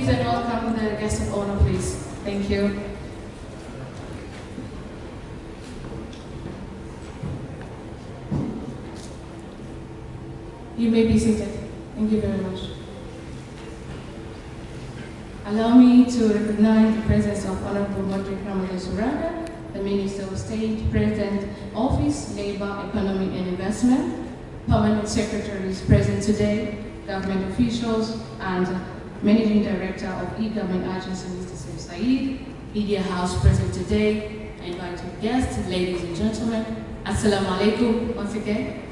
Ladies and welcome the guest of honor, please. Thank you. You may be seated. Thank you very much. Allow me to recognize the presence of Honorable Modric Ramadan Suraga, the Minister of State, President, Office, Labor, Economy and Investment, Permanent Secretaries present today, government officials, and Managing Director of E-Government Agency, Mr. Saif Saeed, Media House present today, invited guests, ladies and gentlemen. Assalamu alaikum once again.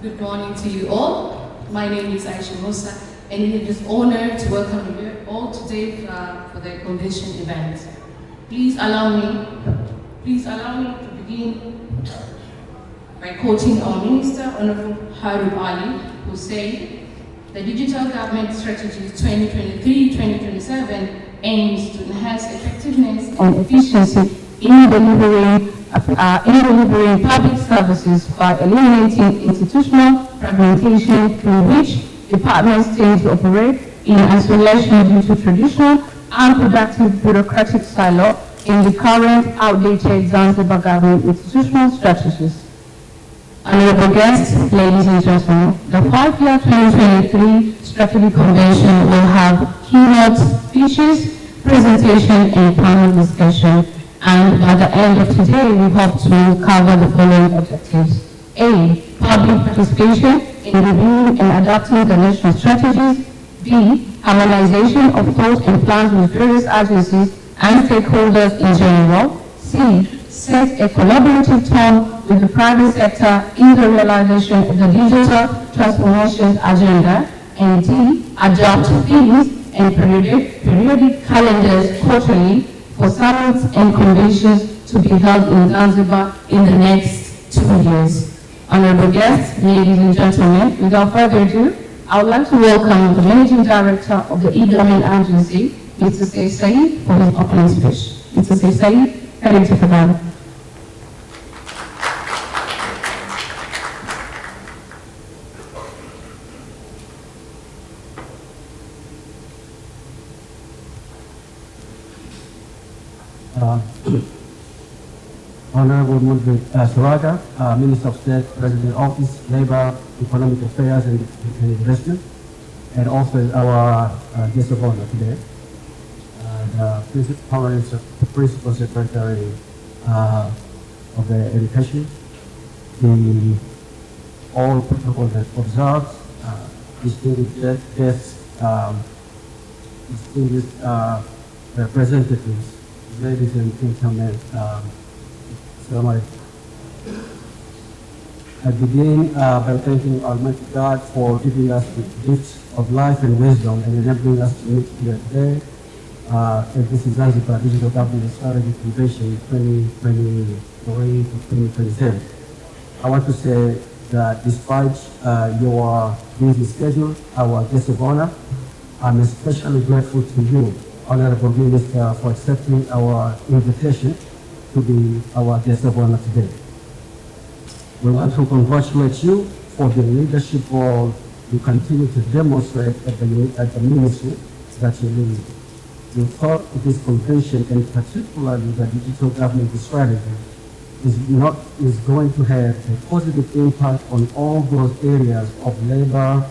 Good morning to you all. My name is Aisha Musa, and it is an honor to welcome you all today for the convention event. Please allow me to begin by quoting our Minister, Honorable Harun Ali, who said, the Digital Government Strategy 2023-2027 aims to enhance effectiveness and efficiency in delivering public services by eliminating institutional fragmentation through which departments tend to operate in isolation due to traditional unproductive bureaucratic silo in the current outdated Zanzibar government institutional strategies. Honorable guests, ladies and gentlemen, the 5-year 2023 Strategy Convention will have keynote speeches, presentation, and panel discussion. And by the end of today, we hope to cover the following objectives. A, public participation in reviewing and adopting the national strategies. B, harmonization of thought and plans with various agencies and stakeholders in general. C, set a collaborative tone with the private sector in the realization of the digital transformation agenda. And D, adopt themes and periodic calendars quarterly for summits and conventions to be held in Zanzibar in the next 2 years. Honorable guests, ladies and gentlemen, without further ado, I would like to welcome the Managing Director of the E-Government Agency, Mr. Saif Saeed, for his opening speech. Mr. Saif Saeed, heading to Kabbalah. Honorable Modric Suraga, Minister of State, President Office, Labor, Economic Affairs and Investment, and also our guest of honor today, the Principal Secretary of the Education, all protocols observed, distinguished guests, distinguished representatives, ladies and gentlemen, I begin by thanking Almighty God for giving us the gifts of life and wisdom and enabling us to meet here today. And this is Zanzibar Digital Government Strategy Convention 2023 to 2027. I want to say that despite your busy schedule, our guest of honor, I'm especially grateful to you, Honorable Minister, for accepting our invitation to be our guest of honor today. We want to congratulate you for the leadership role you continue to demonstrate at the ministry that you lead. We thought this convention, and particularly the digital government strategy, is going to have a positive impact on all those areas of labor,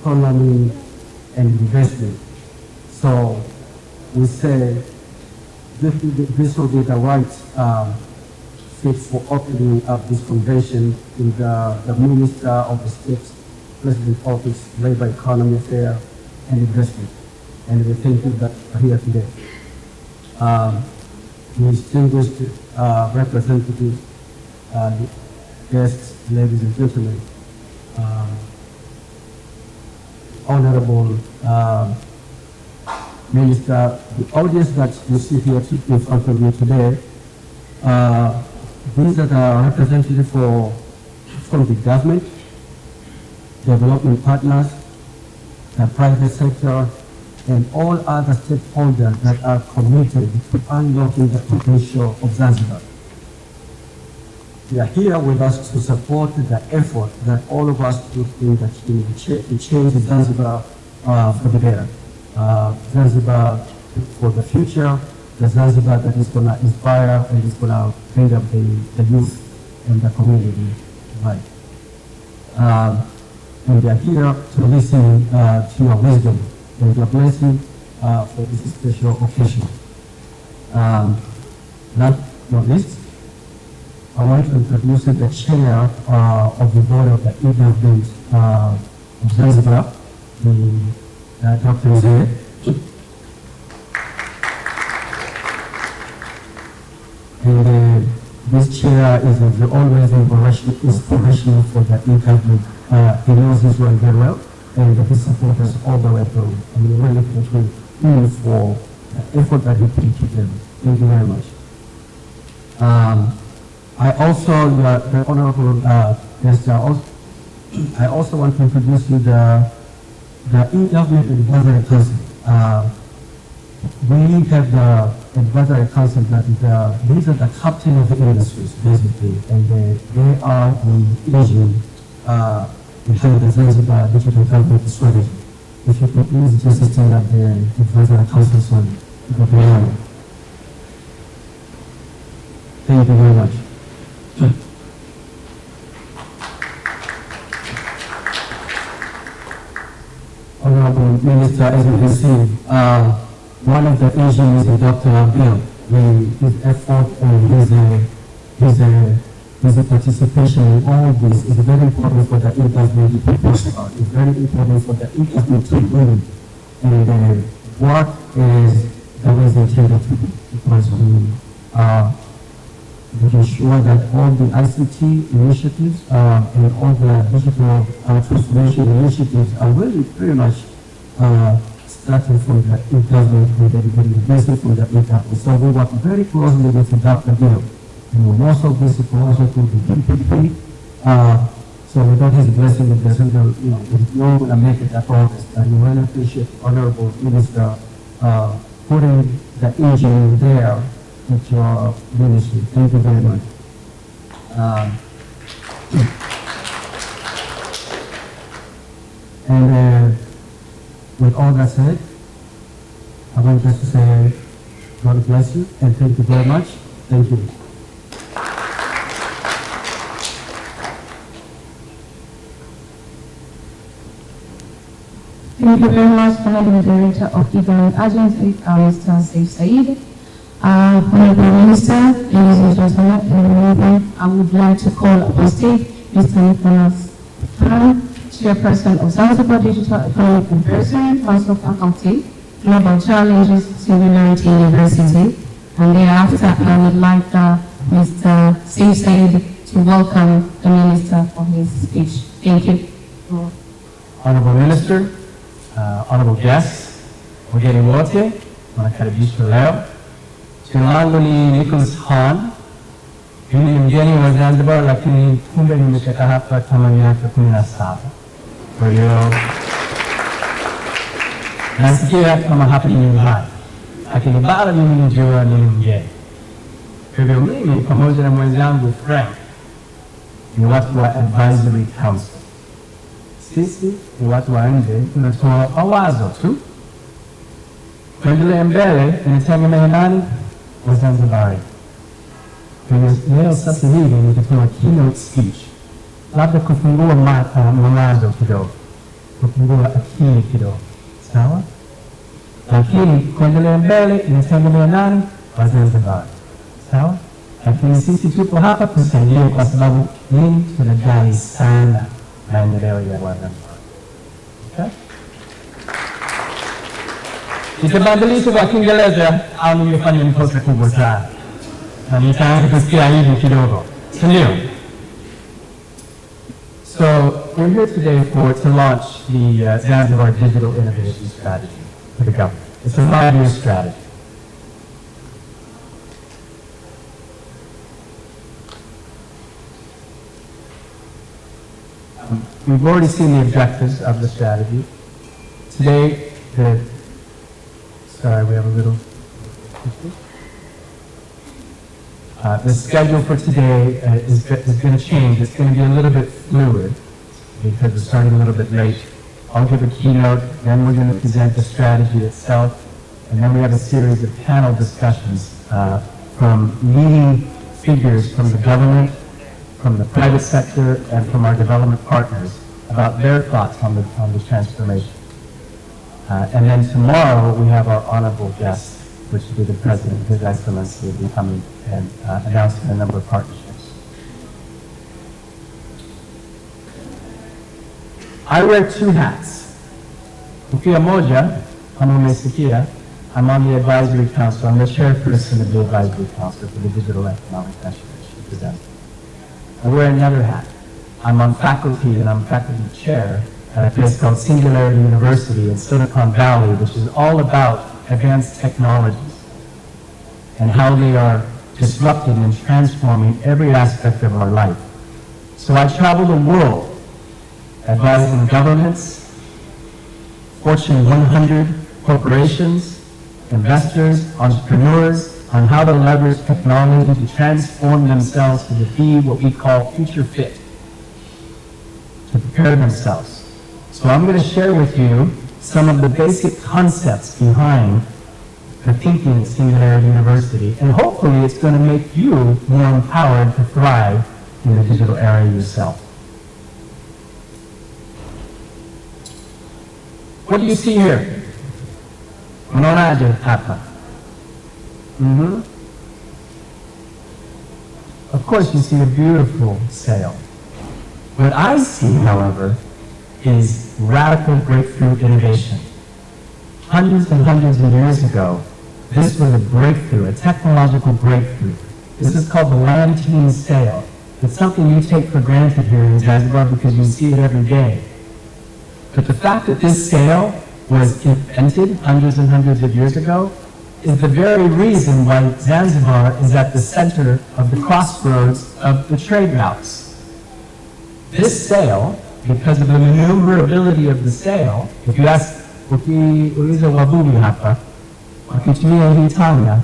economy, and investment. So we say this will be the right fit for opening up this convention in the Minister of the State, President Office, Labor, Economy Affairs, and Investment. And we thank you that are here today. Distinguished representatives, guests, ladies and gentlemen, Honorable Minister, the audience that you see here in front of you today, these are the representatives from the government, development partners, the private sector, and all other stakeholders that are committed to unlocking the potential of Zanzibar. They are here with us to support the effort that all of us put in to change Zanzibar for the better. Zanzibar for the future, the Zanzibar that is going to inspire and is going to bring up the youth and the community. Right. And we are here to listen to your wisdom and your blessing for this special occasion. Not least, I want to introduce the chair of the board of the e-government of Zanzibar, Dr. Zed. And this chair is always inspirational for the e-government. He knows his role very well, and he supports us all the way through. And we really thank him for the effort that he put together. Thank you very much. I also, the honorable guest, I also want to introduce you the e-government advisory council. We have the advisory council that these are the captain of the industries, basically, and they are the agent behind the Zanzibar digital government strategy. If you could please just stand up the advisory council, sorry. Thank you very much. Honorable Minister, as you can see, one of the agents is Dr. Bill. His effort and his participation in all this is very important for the e-government. It's very important for the e-government to win. And what is always intended to be, because we are making sure that all the ICT initiatives and all the digital transformation initiatives are really pretty much starting from the e-government and delivering the basic from the e-government. So we work very closely with Dr. Bill. And most of this is also to the PPP. So without his blessing, it doesn't go, it's not going to make it that progress. And we really appreciate the Honorable Minister putting the engine there at your ministry. Thank you very much. And with all that said, I want just to say, God bless you, and thank you very much. Thank you. Thank you very much, Honorable Director of E-Government Agency, Mr. Saif Said. Honorable Minister, ladies and gentlemen, I would like to call upon stage Mr. Nicholas Fan, Chairperson of Zanzibar Digital Economic Advisory Council Faculty, Global Challenges, Singularity University. And thereafter, I would like Mr. Saif Said to welcome the Minister for his speech. Thank you. Honorable Minister, honorable guests, wageni wote, wanakaribishwa leo. Jina langu ni Nicholas Khan. Mimi ni mgeni wa Zanzibar, lakini kumbe nimetoka hapa kama miaka 17. Kwa hiyo nasikia kama hapa ni nyumbani, lakini bado mimi najua ni mgeni. Kwa hivyo mimi pamoja na mwenzangu Frank ni watu wa Advisory Council. Sisi ni watu wa nje, tunatoa mawazo tu. Kuendelea mbele inategemea nani? Wazanzibari. Leo sasa hivi nitatoa keynote speech, labda kufungua mawazo kidogo, kufungua akili kidogo, sawa? Lakini kuendelea mbele inategemea nani? Wazanzibari, sawa? Lakini sisi tupo hapa kusaidia kwa sababu nini? Tunadai sana maendeleo ya Wazanzibari. Okay? Nitabadilisha kwa Kiingereza au nimefanya makosa kubwa sana. Na nitaanza kusikia hivi kidogo. Sindio? So we're here today to launch the Zanzibar Digital Innovation Strategy for the government. It's a 5-year strategy. We've already seen the objectives of the strategy. Today, we have a little. The schedule for today is going to change. It's going to be a little bit fluid because we're starting a little bit late I'll give a keynote, then we're going to present the strategy itself, and then we have a series of panel discussions from leading figures from the government, from the private sector, and from our development partners about their thoughts on the transformation. And then tomorrow we have our honorable guest, which will be the President, His Excellency, will be coming and announcing a number of partnerships. I wear two hats. Kofia moja, kama umesikia, I'm on the advisory council. I'm the chairperson of the advisory council for the Digital Economic Initiative. I wear another hat. I'm on faculty, and I'm faculty chair at a place called Singularity University in Silicon Valley, which is all about advanced technologies and how they are disrupting and transforming every aspect of our life. So I travel the world advising governments, Fortune 100 corporations, investors, entrepreneurs on how to leverage technology to transform themselves to be what we call future fit, to prepare themselves. So I'm going to share with you some of the basic concepts behind the thinking at Singularity University, and hopefully it's going to make you more empowered to thrive in the digital era yourself. What do you see here? Unaona aje hapa? Of course you see a beautiful sail. What I see, however, is radical breakthrough innovation. Hundreds and hundreds of years ago, this was a breakthrough, a technological breakthrough. This is called the lantine sail. It's something you take for granted here in Zanzibar because you see it every day. But the fact that this sail was invented hundreds and hundreds of years ago is the very reason why Zanzibar is at the center of the crossroads of the trade routes. This sail, because of the maneuverability of the sail, if you ask ukiuliza wavuvi hapa, wakitumia hii tanga,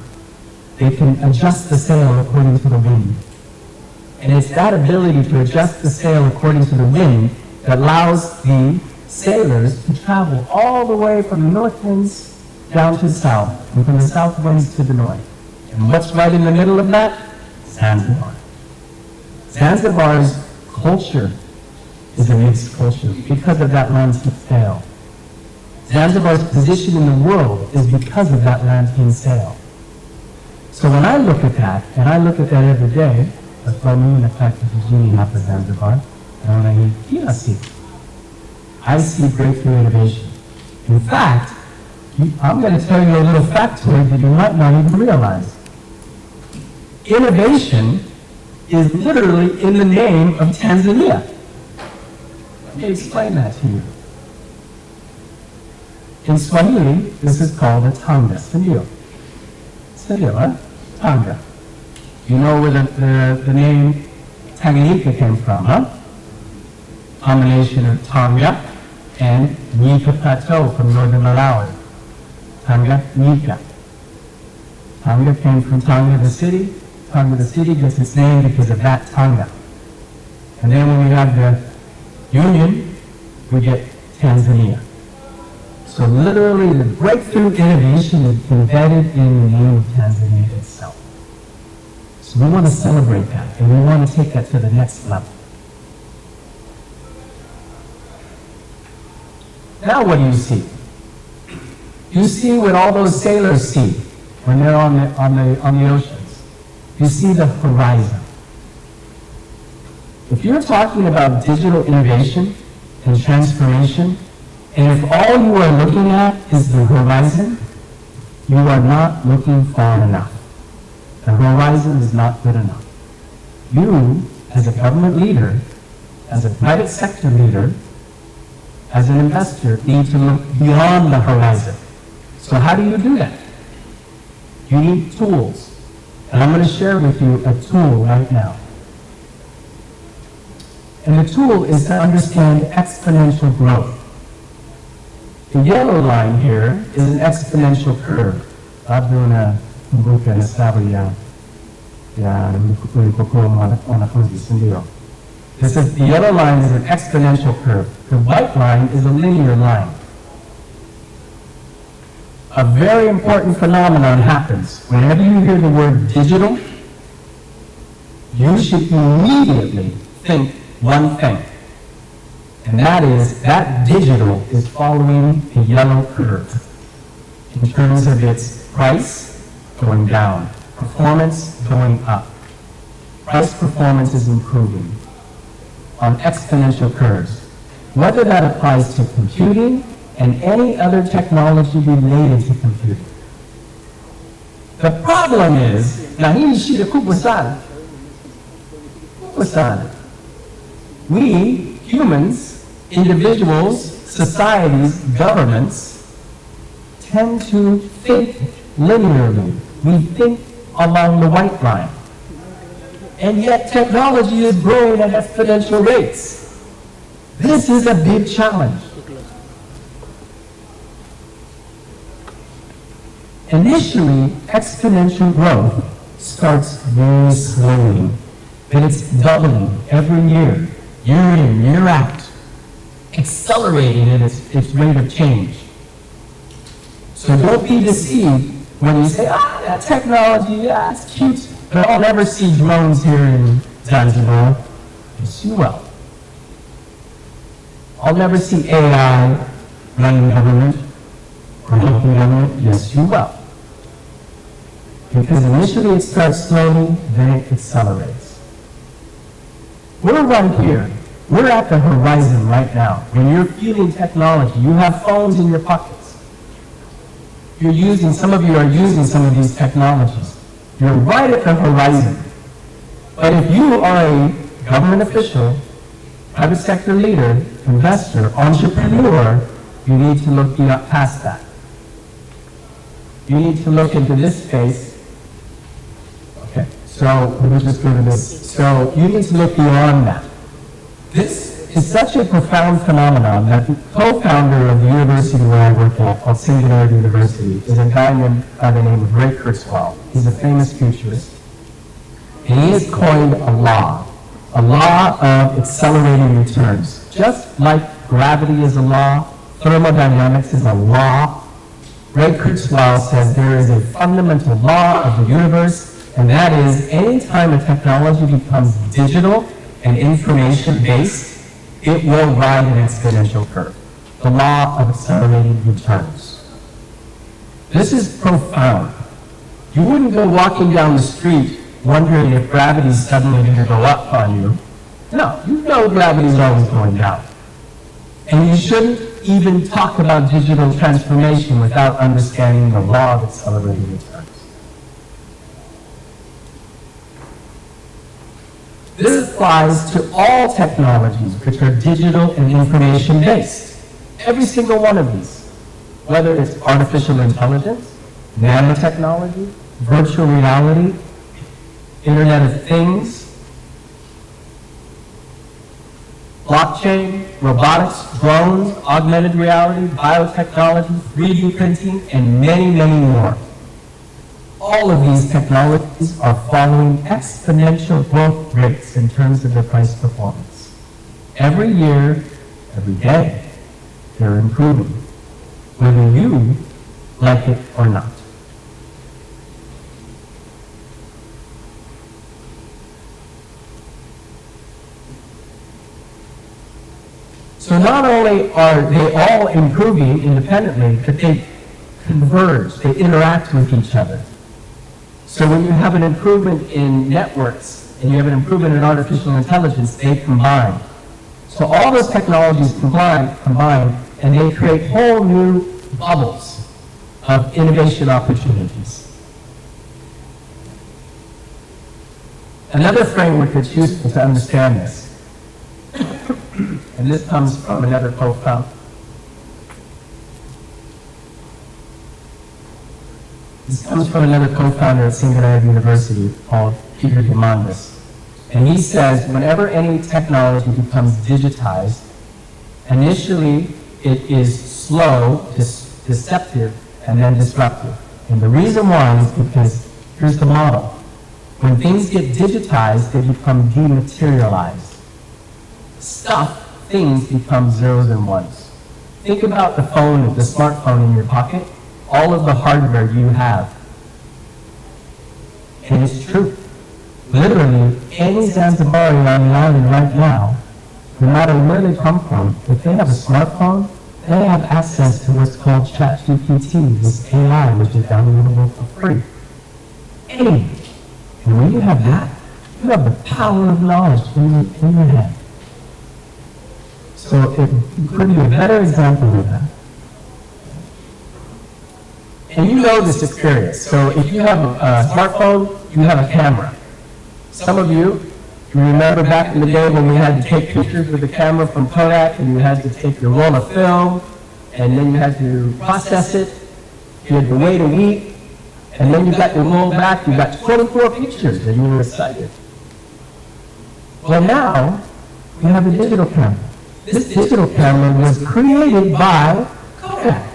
they can adjust the sail according to the wind. And it's that ability to adjust the sail according to the wind that allows the sailors to travel all the way from the north winds down to the south, and from the south winds to the north. And what's right in the middle of that? Zanzibar. Zanzibar's culture is a mixed culture because of that lantine sail. Zanzibar's position in the world is because of that lantine sail. So when I look at that, and I look at that every day, that's why me in effect is Genie half of Zanzibar, and I see breakthrough innovation. In fact, I'm going to tell you a little factoid that you might not even realize. Innovation is literally in the name of Tanzania. Let me explain that to you. In Swahili, this is called a tanga, sindio. Sindio, huh? Tanga. You know where the name Tanganyika came from, huh? Combination of Tonga and Nika Plateau from northern Malawi. Tanga, Nika. Tonga came from Tonga the city. Tonga the city gets its name because of that Tonga. And then when we have the union, we get Tanzania. So literally the breakthrough innovation is embedded in the name of Tanzania itself. So we want to celebrate that, and we want to take that to the next level. Now what do you see? You see what all those sailors see when they're on the oceans. You see the horizon. If you're talking about digital innovation and transformation, and if all you are looking at is the horizon, you are not looking far enough. The horizon is not good enough. You, as a government leader, as a private sector leader, as an investor, need to look beyond the horizon. So how do you do that? You need tools. And I'm going to share with you a tool right now. And the tool is to understand exponential growth. The yellow line here is an exponential curve. The This is, the yellow line is an exponential curve. The white line is a linear line. A very important phenomenon happens. Whenever you hear the word digital, you should immediately think one thing. And that is, that digital is following the yellow curve in terms of its price going down, performance going up. Price performance is improving on exponential curves. Whether that applies to computing and any other technology related to computing. The problem is, na hii shida kubwa sana. Kubwa sana. We, humans, individuals, societies, governments, tend to think linearly. We think along the white line. And yet technology is growing at exponential rates. This is a big challenge. Initially, exponential growth starts very slowly, but it's doubling every year, year in, year out, accelerating in its rate of change. So don't be deceived when you say, that technology, it's cute, but I'll never see drones here in Zanzibar. Yes, you will. I'll never see AI running government or helping government. Yes, you will. Because initially it starts slowly, then it accelerates. We're right here. We're at the horizon right now. When you're feeling technology, you have phones in your pockets. Some of you are using some of these technologies. You're right at the horizon. But if you are a government official, private sector leader, investor, entrepreneur, you need to look past that. You need to look into this space. Okay, so let me just go to this. So you need to look beyond that. This is such a profound phenomenon that the co-founder of the university where I work at, called Singularity University, is a guy by the name of Ray Kurzweil. He's a famous futurist. And he has coined a law of accelerating returns. Just like gravity is a law, thermodynamics is a law, Ray Kurzweil says there is a fundamental law of the universe, and that is anytime a technology becomes digital and information-based, it will ride an exponential curve. The law of accelerating returns. This is profound. You wouldn't go walking down the street wondering if gravity's suddenly going to go up on you. No, you know gravity's always going down. And you shouldn't even talk about digital transformation without understanding the law of accelerating returns. This applies to all technologies which are digital and information-based. Every single one of these, whether it's artificial intelligence, nanotechnology, virtual reality, Internet of Things, blockchain, robotics, drones, augmented reality, biotechnology, 3D printing, and many, many more. All of these technologies are following exponential growth rates in terms of their price performance. Every year, every day, they're improving, whether you like it or not. So not only are they all improving independently, but they converge, they interact with each other. So when you have an improvement in networks and you have an improvement in artificial intelligence, they combine. So all those technologies combine, and they create whole new bubbles of innovation opportunities. Another framework that's useful to understand this, and this comes from another co-founder. This comes from another co-founder at Singularity University called Peter Diamandis. And he says whenever any technology becomes digitized, initially it is slow, deceptive, and then disruptive. And the reason why is because here's the model. When things get digitized, they become dematerialized. things become zeros and ones. Think about the phone, the smartphone in your pocket, all of the hardware you have. And it's true. Literally, any Zanzibari on the island right now, no matter where they come from, if they have a smartphone, they have access to what's called ChatGPT, this AI, which is downloadable for free. And when you have that, you have the power of knowledge in your head. So it could be a better example of that. And you know this experience. So if you have a smartphone, you have a camera. Some of you remember back in the day when we had to take pictures with the camera from Kodak, and you had to take your roll of film, and then you had to process it. You had to wait a week, and then you got your roll back, you got 24 pictures, and you were excited. Well, now, we have a digital camera. This digital camera was created by Kodak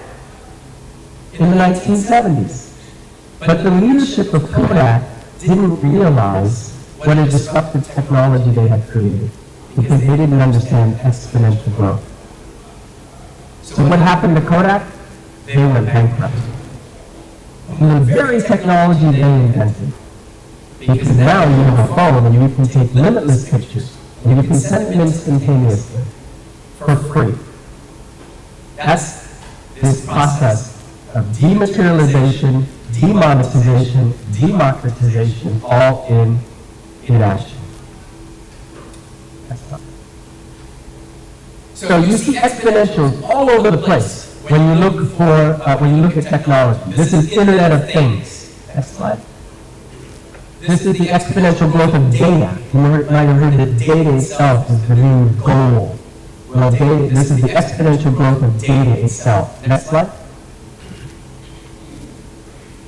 in the 1970s. But the leadership of Kodak didn't realize what a disruptive technology they had created because they didn't understand exponential growth. So what happened to Kodak? They went bankrupt. The very technology they invented. Because now you have a phone and you can take limitless pictures and you can send them instantaneously for free. That's this process of dematerialization, demonetization, democratization, all in action. So you see exponentials all over the place when you look at technology. This is Internet of Things. Next slide. This is the exponential growth of data. You might have heard that data itself is the new goal. Well, this is the exponential growth of data itself. Next slide.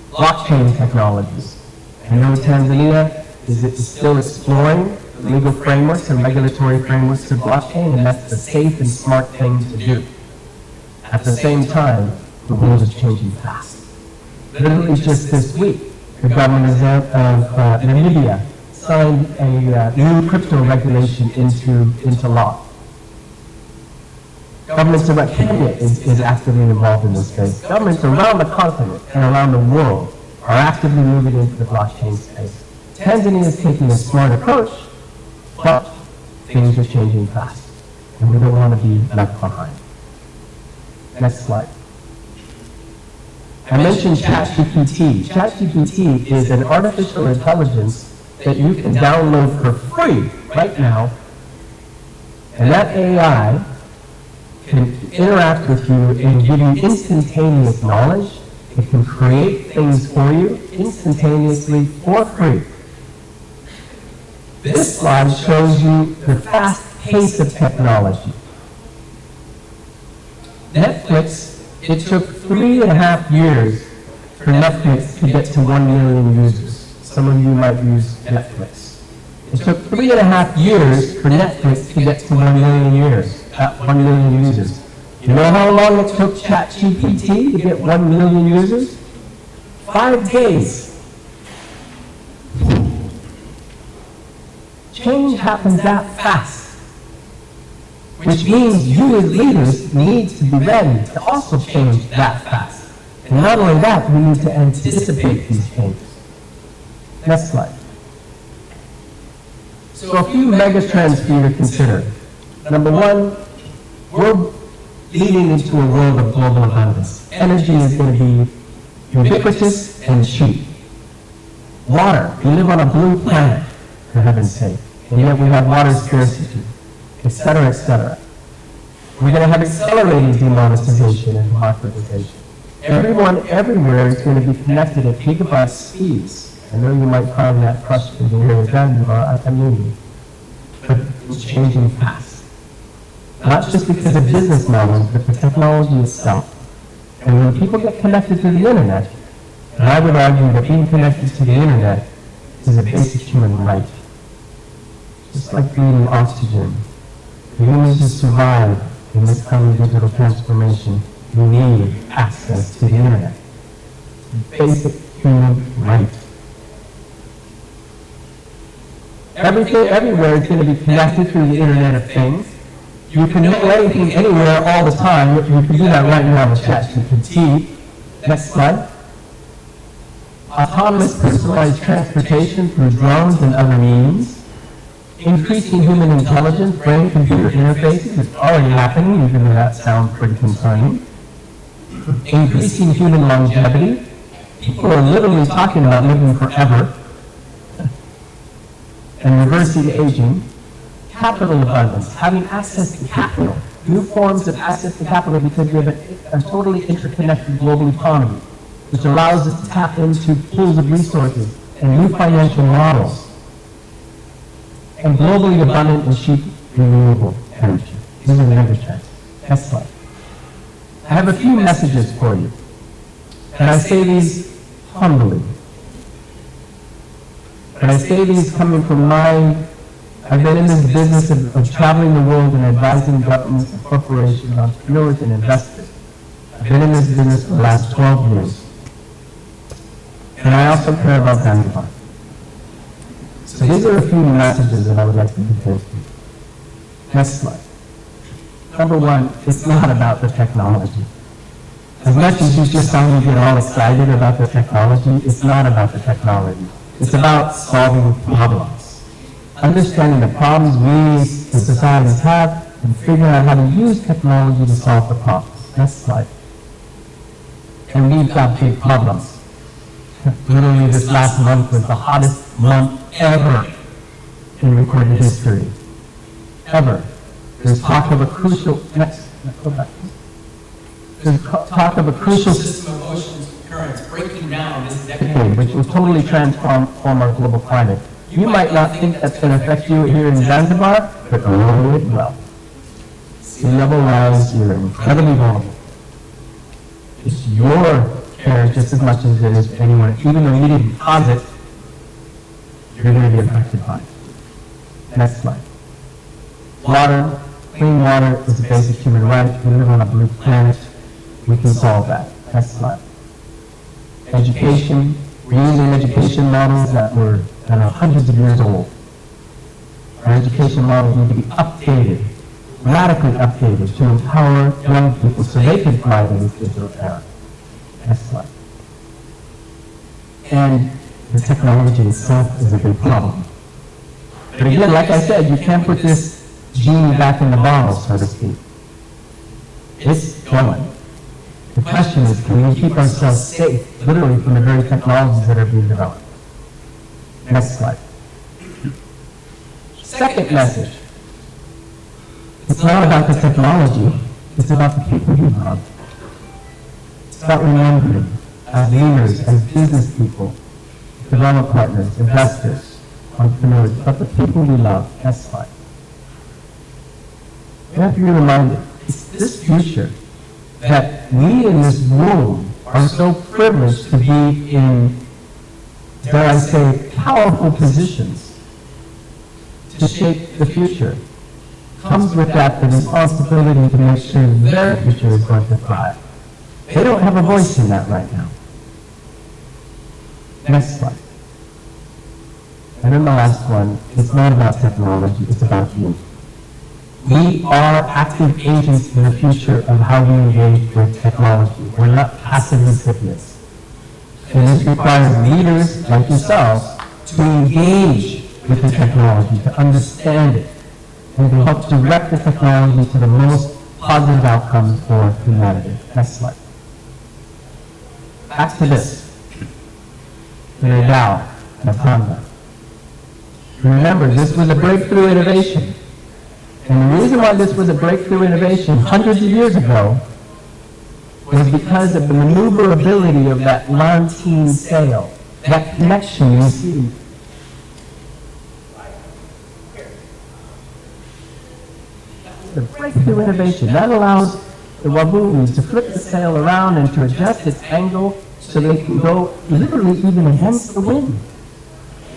Blockchain technologies. I know Tanzania is still exploring legal frameworks and regulatory frameworks to blockchain, and that's the safe and smart thing to do. At the same time, the world is changing fast. Literally just this week, the government of Namibia signed a new crypto regulation into law. Governments around Kenya is actively involved in this space. Governments around the continent and around the world are actively moving into the blockchain space. Tanzania is taking a smart approach, but things are changing fast, and we don't want to be left behind. Next slide. I mentioned ChatGPT. ChatGPT is an artificial intelligence that you can download for free right now, and that AI can interact with you and give you instantaneous knowledge. It can create things for you instantaneously for free. This slide shows you the fast pace of technology. Netflix, it took 3.5 years for Netflix to get to 1 million users. Some of you might use Netflix. It took 3.5 years for Netflix to get to 1 million users. You know how long it took ChatGPT to get 1 million users? 5 days. Change happens that fast, which means you as leaders need to be ready to also change that fast. And not only that, we need to anticipate these changes. Next slide. So a few mega trends for you to consider. Number one, we're leading into a world of global abundance. Energy is going to be ubiquitous and cheap. Water, we live on a blue planet, for heaven's sake, and yet we have water scarcity, etc., etc. We're going to have accelerated demonetization and democratization. Everyone, everywhere is going to be connected at gigabyte speeds. I know you might find that frustrating here in Zanzibar, I mean, but it's changing fast. Not just because of business models, but the technology itself. And when people get connected to the internet, and I would argue that being connected to the internet is a basic human right. Just like breathing oxygen. For humans to survive in this kind of digital transformation, you need access to the internet. It's a basic human right. Everything, everywhere is going to be connected through the Internet of Things. You can know anything, anywhere, all the time. You can do that right now with ChatGPT. Next slide. Autonomous personalized transportation through drones and other means. Increasing human intelligence, brain-computer interfaces is already happening, even though that sounds pretty concerning. Increasing human longevity. People are literally talking about living forever. And reversing aging. Capital abundance, having access to capital. New forms of access to capital because we have a totally interconnected global economy, which allows us to tap into pools of resources and new financial models. And globally abundant and cheap renewable energy. These are the mega trends. Next slide. I have a few messages for you. And I say these humbly. And I say these coming from I've been in this business of traveling the world and advising governments and corporations, entrepreneurs and investors. I've been in this business for the last 12 years. And I also care about Zanzibar. So these are a few messages that I would like to propose to you. Next slide. Number one, it's not about the technology. As much as you just saw me get all excited about the technology, it's not about the technology. It's about solving problems. Understanding the problems we as societies have and figuring out how to use technology to solve the problems. Next slide. And we've got big problems. Literally this last month was the hottest month ever in recorded history. Ever. There's talk of a crucial, go back. There's talk of a crucial system of oceans currents breaking down this decade, which will totally transform our global climate. You might not think that's going to affect you here in Zanzibar, but oh, it will. Sea level rise, you're incredibly vulnerable. It's your care just as much as it is for anyone. Even though you didn't cause it, you're going to be affected by it. Next slide. Water, clean water is a basic human right. We live on a blue planet. We can solve that. Next slide. Education. We're using education models that are hundreds of years old. Our education models need to be updated, radically updated, to empower young people so they can thrive in this digital era. Next slide. And the technology itself is a big problem. But again, like I said, you can't put this genie back in the bottle, so to speak. It's going. The question is, can we keep ourselves safe, literally, from the very technologies that are being developed? Next slide. Second message. It's not about the technology, it's about the people you love. It's about remembering, as leaders, as business people, development partners, investors, entrepreneurs, but the people we love. Next slide. We have to be reminded, it's this future that we in this room are so privileged to be in, dare I say, powerful positions to shape the future. Comes with that the responsibility to make sure their future is going to thrive. They don't have a voice in that right now. Next slide. And then the last one, it's not about technology, it's about you. We are active agents in the future of how we engage with technology. We're not passive recipients. And this requires leaders like yourselves to engage with the technology, to understand it, and to help direct the technology to the most positive outcomes for humanity. Next slide. Back to this. The Dow of Honda. Remember, this was a breakthrough innovation. And the reason why this was a breakthrough innovation hundreds of years ago was because of the maneuverability of that Lantine sail, that connection you see. The breakthrough innovation, that allows the Wabunis to flip the sail around and to adjust its angle so they can go literally even against the wind.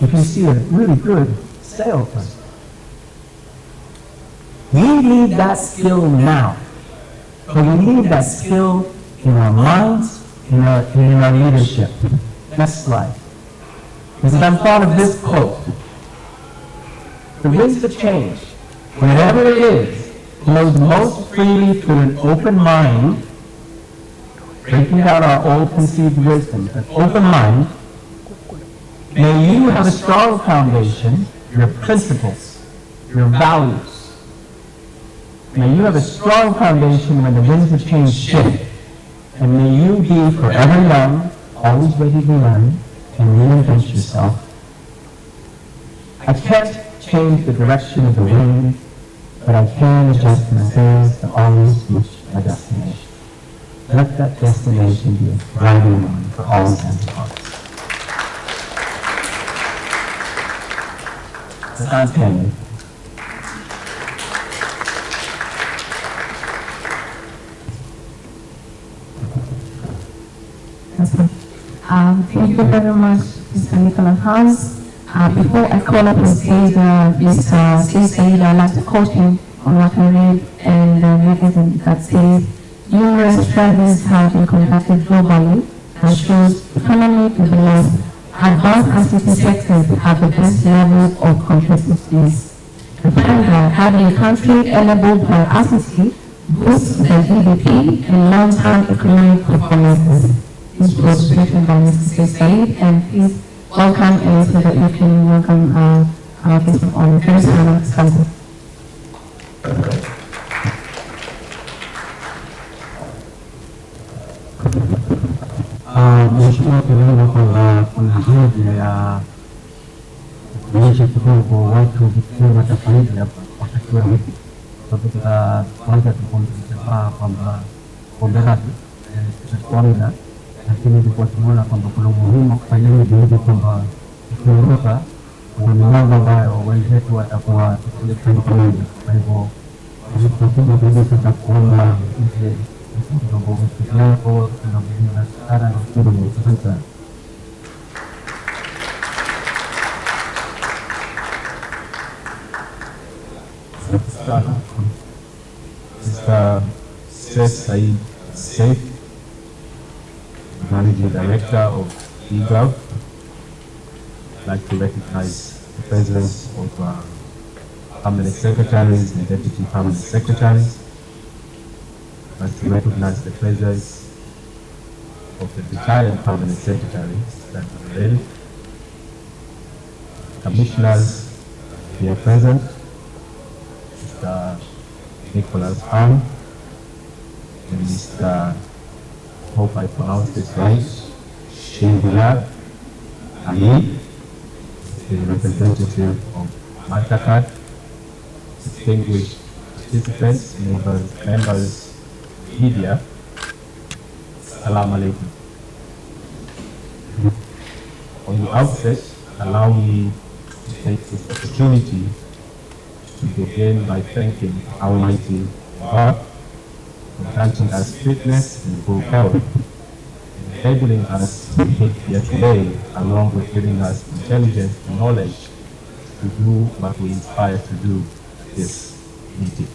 If you see a really good sail person. We need that skill now. But we need that skill in our minds, in our leadership. Next slide. Because I'm proud of this quote. The winds of change, wherever it is, flows most freely through an open mind, breaking down our old conceived wisdom, an open mind. May you have a strong foundation, your principles, your values. May you have a strong foundation when the winds of change shift. And may you be forever young, always ready to learn, and reinvent yourself. I can't change the direction of the wind, but I can adjust my sails to always reach my destination. Let that destination be a thriving one for all intents and purposes. Penny. Thank you very much, Mr. Nicholas Hans. Before I call up on stage Mr. Said, I'd like to quote him on what I read in the magazine that says, numerous studies have been conducted globally and shows economic development. Advanced ICT sectors have the best level of competitiveness. The fact that having a country enabled by ICT boosts the GDP and long-term economic performances. This was written by Mr. Said, and please welcome and so that you can welcome our guest on the first panel discussion. Mheshimiwa Kirungo kwa njia ya kuonyesha kidogo watu kutenga tofauti hapa wakati wa wiki. Kwa kwanza tukumbuka kwamba komberati tunaona lakini tulikuwa tunaona kwamba kuna umuhimu kufanya hivi kwamba tukiondoka kuna mambo ambayo wenzetu watakuwa tukifanya pamoja. Kwa hivyo tunakuja kabisa tutakuomba ile ndio yako tunamwona sana na kidogo sasa. Mr. Said Saif, Managing Director of eGov. I'd like to recognize the presence of permanent secretaries and deputy permanent secretaries. I'd like to recognize the presence of the retired permanent secretaries that are ready. Commissioners here present, Mr. Nicholas Hahn, and Mr. hope I pronounced this right, Shingula Ali, the representative of Mastercard, distinguished participants, members, media, Assalamu alaikum. On the outset, allow me to take this opportunity to begin by thanking Almighty God for granting us fitness and good health, enabling us to be here today, along with giving us intelligence and knowledge to do what we inspire to do at this meeting.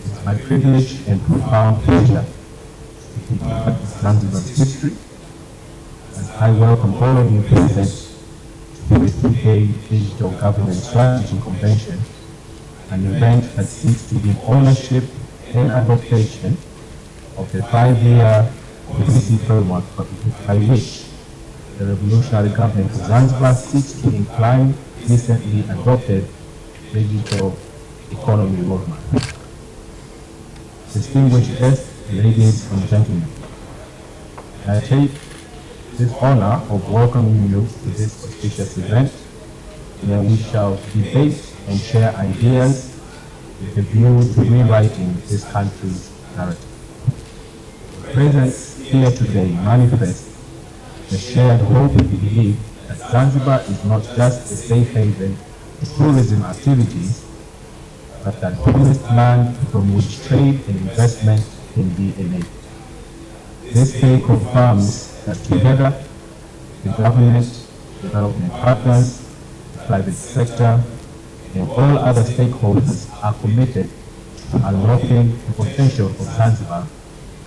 It's my privilege and profound pleasure to be part of Zanzibar's history, as I welcome all of you present to the UK Digital Government Strategy Convention, an event that seeks to give ownership and adaptation of the 5-year policy framework by which the Revolutionary Government of Zanzibar seeks to incline recently adopted digital economy roadmap. Distinguished guests, ladies and gentlemen, I take this honor of welcoming you to this auspicious event, where we shall debate and share ideas with a view to rewriting this country's narrative. The presence here today manifests the shared hope and belief that Zanzibar is not just a safe haven for tourism activities, but that promised land from which trade and investment can be enabled. This day confirms that together, the government, development partners, the private sector, and all other stakeholders are committed to unlocking the potential of Zanzibar,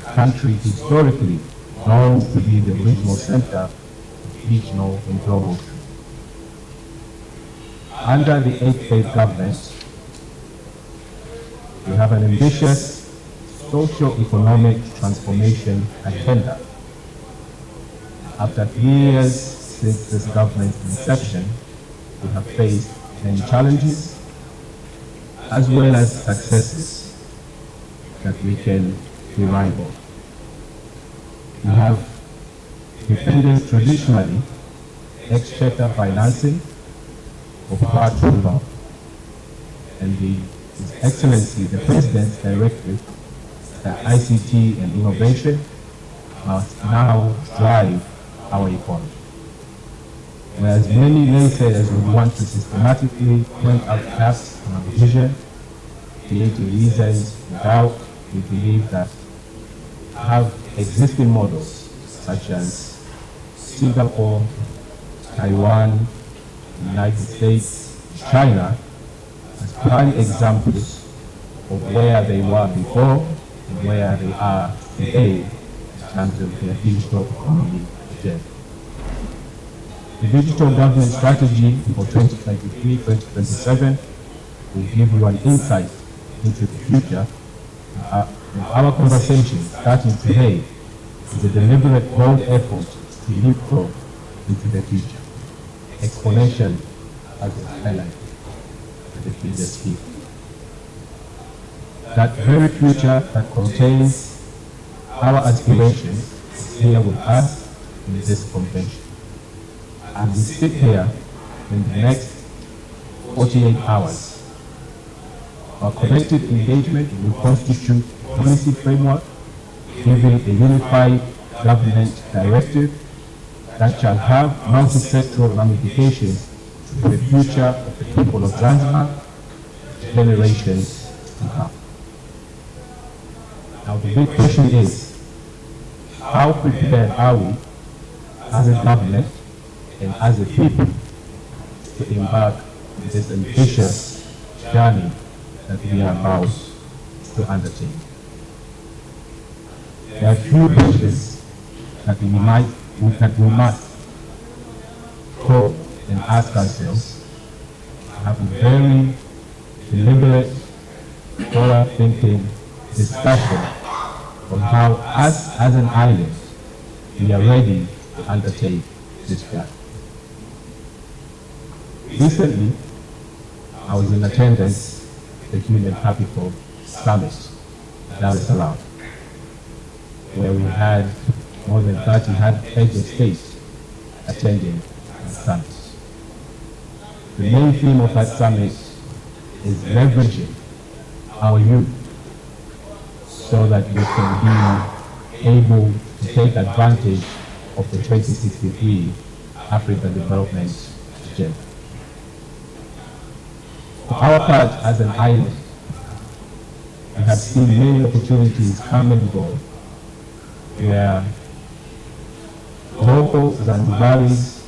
a country historically known to be the regional center of regional and global trade. under the 8th phase government, we have an ambitious socio-economic transformation agenda. After 3 years since this government's inception, we have faced many challenges as well as successes that we can remind of. We have defended traditionally exchequer financing of PART1 and His Excellency the President's directive that ICT and innovation must now drive our economy. Whereas many naysayers would want to systematically point out gaps in our vision, creating reasons without, we believe that have existing models such as Singapore, Taiwan, United States, China as prime examples of where they were before and where they are today in terms of their digital economy agenda. The digital government strategy for 2023-2027 will give you an insight into the future. Our conversation starting today is a deliberate, bold effort to leapfrog into the future, exponentially, as was highlighted by the previous speaker. That very future that contains our aspirations is here with us in this convention. As we sit here in the next 48 hours, our collective engagement will constitute a policy framework giving a unified government directive that shall have multi-sectoral ramifications to the future of the people of Zanzibar, generations to come. Now the big question is, how prepared are we as a government and as a people to embark on this ambitious journey that we are about to undertake? There are few questions that we must probe and ask ourselves, have a very deliberate, forward-thinking discussion on how us as an island, we are ready to undertake this journey. Recently, I was in attendance at the Human Capital Summit in Dar es Salaam, where we had more than 30 heads of state attending the summit. The main theme of that summit is leveraging our youth so that we can be able to take advantage of the 2063 African Development Agenda. For our part as an island, we have seen many opportunities come and go where local Zanzibaris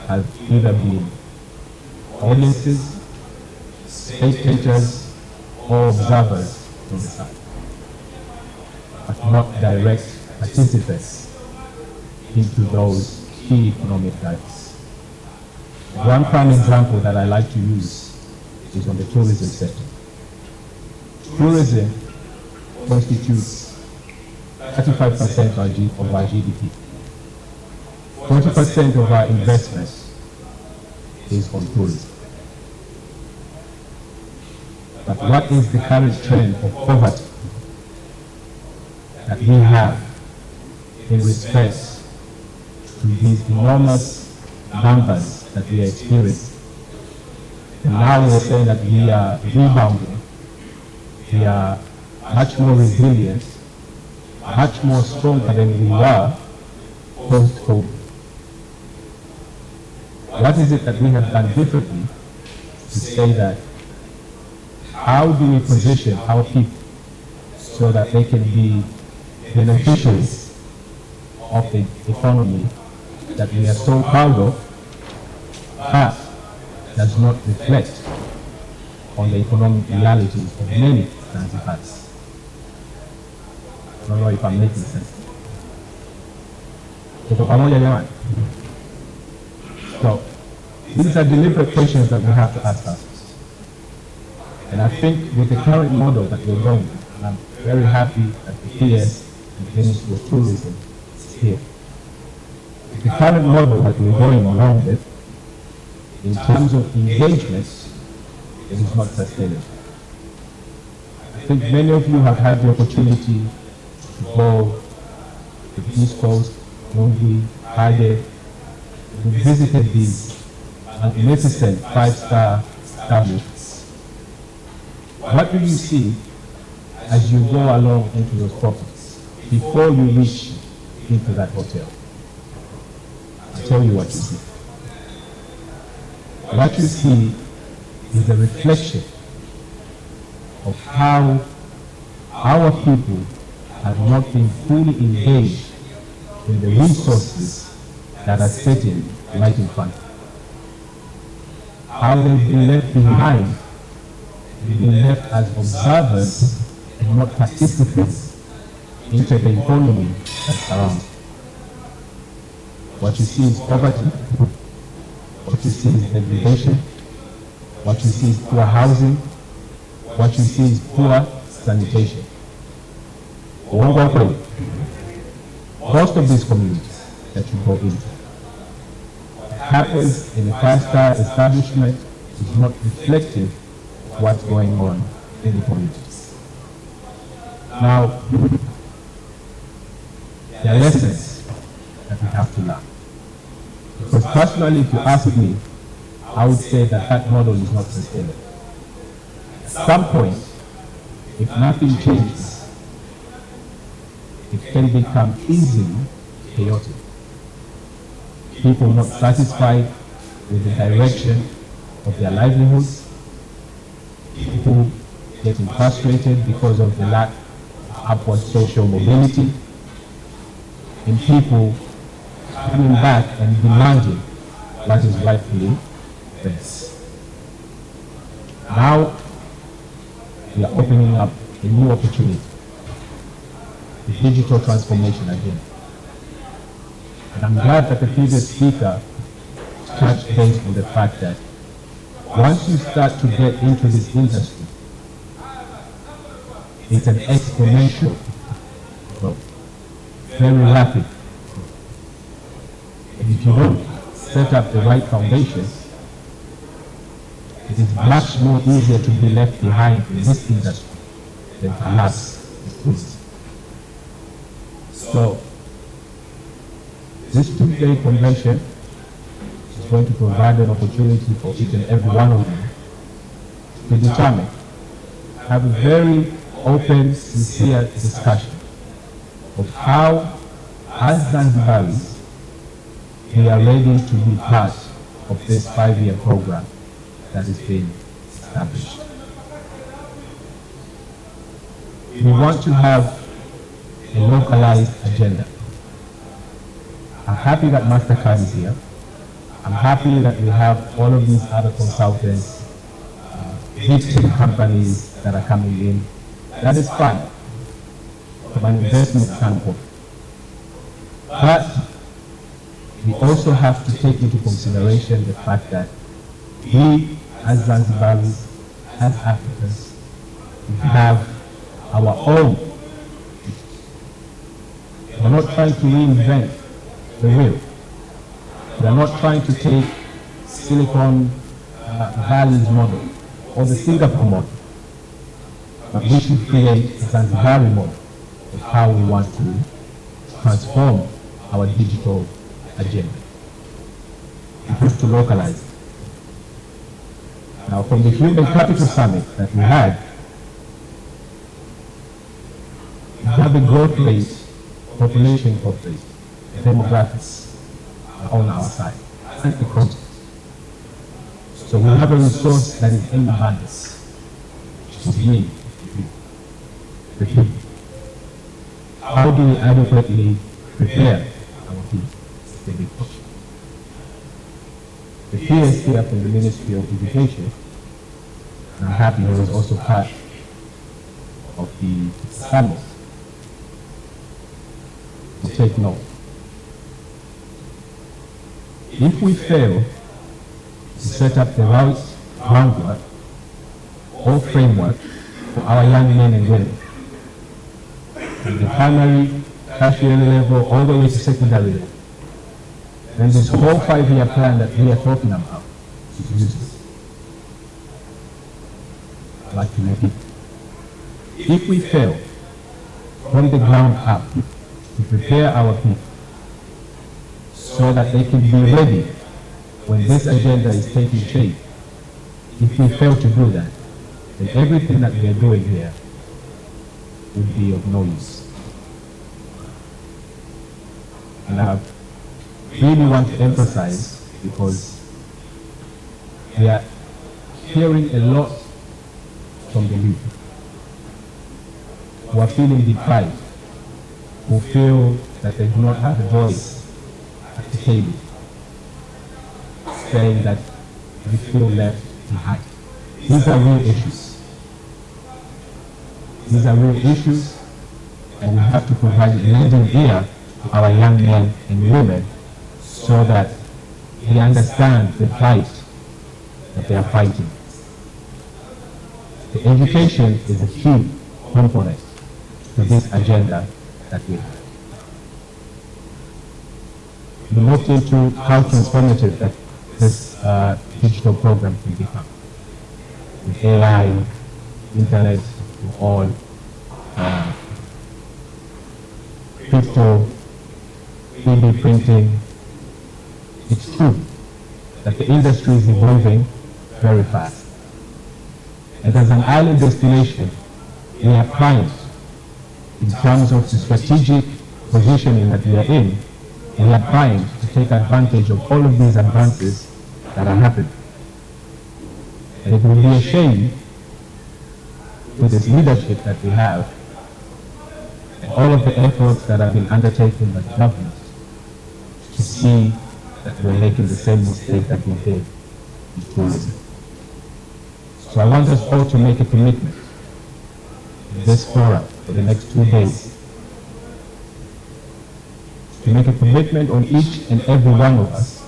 have either been audiences, spectators, or observers from the side, but not direct participants into those key economic drivers. One prime example that I like to use is on the tourism sector. Tourism constitutes 35% of our GDP. 40% of our investments is on tourism. But what is the current trend of poverty that we have in respect to these enormous numbers that we are experiencing? And now we are saying that we are rebounding, we are much more resilient, much more stronger than we were post-COVID. What is it that we have done differently to say that? How do we position our people so that they can be beneficiaries of the economy that we are so proud of, but does not reflect on the economic realities of many Zanzibaris? I don't know if I'm making sense. Tuko pamoja jamani? So, These are deliberate questions that we have to ask ourselves. And I think with the current model that we're going with, and I'm very happy that the PS and Ministry of Tourism is here. With the current model that we're going along with, in terms of engagements, it is not sustainable. I think many of you have had the opportunity to go to the East Coast, Nungwi, Hade. We visited these magnificent five-star establishments. What do you see as you go along into those properties before you reach into that hotel? I'll tell you what you see. What you see is a reflection of how our people have not been fully engaged in the resources that are sitting right in front of them. How they've been left behind, they've been left as observers and not participants into the economy that surrounds them. What you see is poverty, what you see is degradation, what you see is poor housing, what you see is poor sanitation. Most of these communities that you go into, what happens in a five-star establishment is not reflective of what's going on in the communities. Now, there are lessons that we have to learn. Because personally, if you ask me, I would say that that model is not sustainable. At some point, if nothing changes, it can become easily chaotic. People not satisfied with the direction of their livelihoods, people getting frustrated because of the lack of upward social mobility, and people coming back and demanding what is rightfully theirs. Now, we are opening up a new opportunity, the digital transformation agenda. And I'm glad that the previous speaker touched base on the fact that once you start to get into this industry, it's an exponential growth, very rapid. And if you don't set up the right foundations, it is much more easier to be left behind in this industry than perhaps this tourism. So, this two-day convention is going to provide an opportunity for each and every one of you to determine, have a very open, sincere discussion of how, as Zanzibaris, we are ready to be part of this 5-year program that is being established. We want to have a localized agenda. I'm happy that MasterCard is here. I'm happy that we have all of these other consultants, big tech companies that are coming in. That is fine from an investment standpoint. But we also have to take into consideration the fact that we, as Zanzibaris, as Africans, we have our own. We're not trying to reinvent the wheel. We're not trying to take Silicon Valley's model or the Singapore model, but we should create a Zanzibari model of how we want to transform our digital agenda. We have to localize it. Now, from the Human Capital Summit that we had, we have a growth rate, population growth rate, demographics are on our side, and the context. So we have a resource that is in abundance, which is me, the people. How do we adequately prepare our people? It's a big question. The PS here from the Ministry of Education, and I'm happy he was also part of the summit, to take note. If we fail to set up the right groundwork or framework for our young men and women, from the primary, tertiary level, all the way to secondary level. Then this whole 5-year plan that we are talking about is useless. I'd like to make it. If we fail from the ground up to prepare our people so that they can be ready when this agenda is taking shape, if we fail to do that, then everything that we are doing here would be of no use. And I really want to emphasize, because we are hearing a lot from the youth who are feeling deprived, who feel that they do not have a voice at the table, saying that we feel left behind. These are real issues. These are real issues, and we have to provide a lending ear to our young men and women so that they understand the fight that they are fighting. The education is a key component to this agenda that we have. We looked into how transformative that this digital program can become. With AI, internet, with all, crypto, 3D printing. It's true that the industry is evolving very fast. And as an island destination, we are primed in terms of the strategic positioning that we are in. We are primed to take advantage of all of these advances that are happening. And it will be a shame with this leadership that we have and all of the efforts that have been undertaken by the government to see that we're making the same mistake that we did in tourism. So I want us all to make a commitment in this forum for the next 2 days, to make a commitment on each and every one of us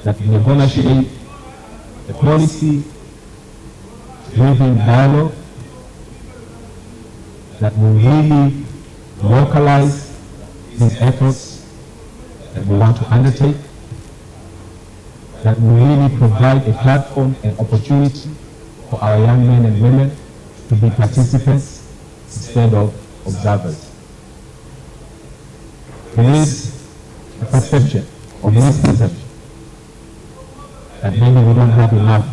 that we are going to shape the policy driven dialogue that will really localize these efforts that we want to undertake, that will really provide a platform and opportunity for our young men and women to be participants instead of observers. There is a perception or misperception that maybe we don't have enough